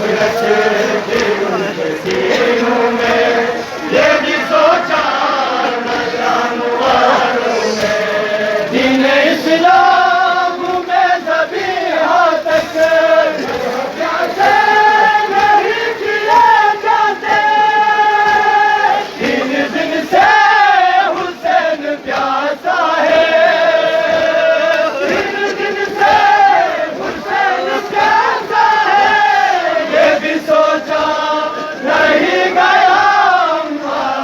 رچتی ان کے سینوں میں، یہ بھی سوچا نہ جانوروں نے، دین اسلام میں ذبیحہ تک پیاسے نہیں کیے جاتے، تین دن سے حسین پیاسا ہے، تین دن سے حسین پیاسا ہے، یہ بھی سوچا نہیں گیا اماں،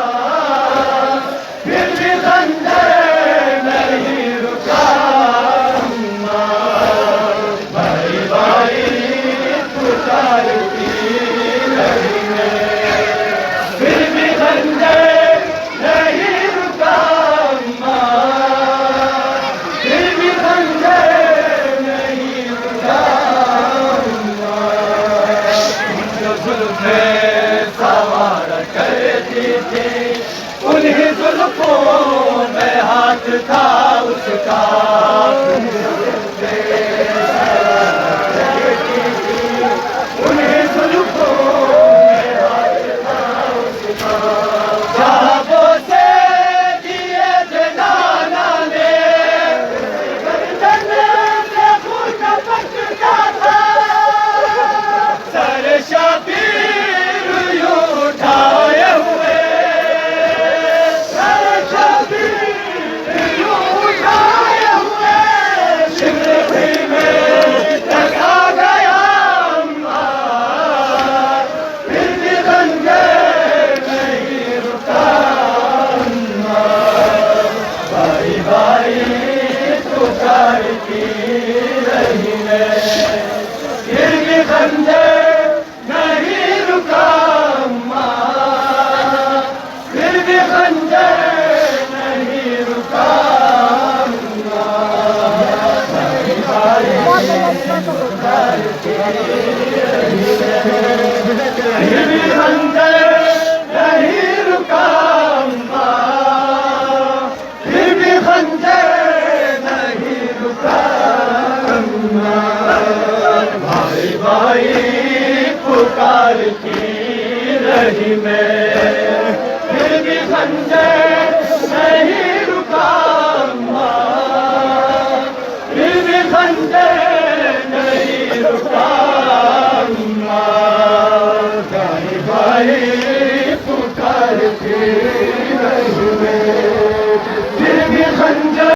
پھر بھی خنجر نہیں رکا اماں، بھائی بھائی پکارتی رہی میں، پھر بھی خنجر نہیں رکا اماں، پھر بھی خنجر نہیں رکا اماں، جو زلفیں سوار کرتی تھی انہیں زلفوں میں ہاتھ تھا اس کا، انہیں زلفوں میں ہاتھ تھا اس کا، جہاں سے دیے تھے نانا نے، گردن سے خون بچتا تھا، سر شبیر یوں اٹھائے ہوئے، سر شبیر یوں اٹھائے ہوئے، شمر میں لگا گیا اماں، پھر بھی خنجر نہیں رکا اماں، بھائی بھائی پکارتی رہی میں، پھر بھی خنجر نہیں رکا اماں، پھر بھی خنجر نہیں رکا اماں، بھائی بھائی پکارتی رہی میں، پھر بھی خنجر نہیں رکا اماں، پھر بھی خنجر نہیں رکا اماں، بھائی بھائی پکارتی رہی میں،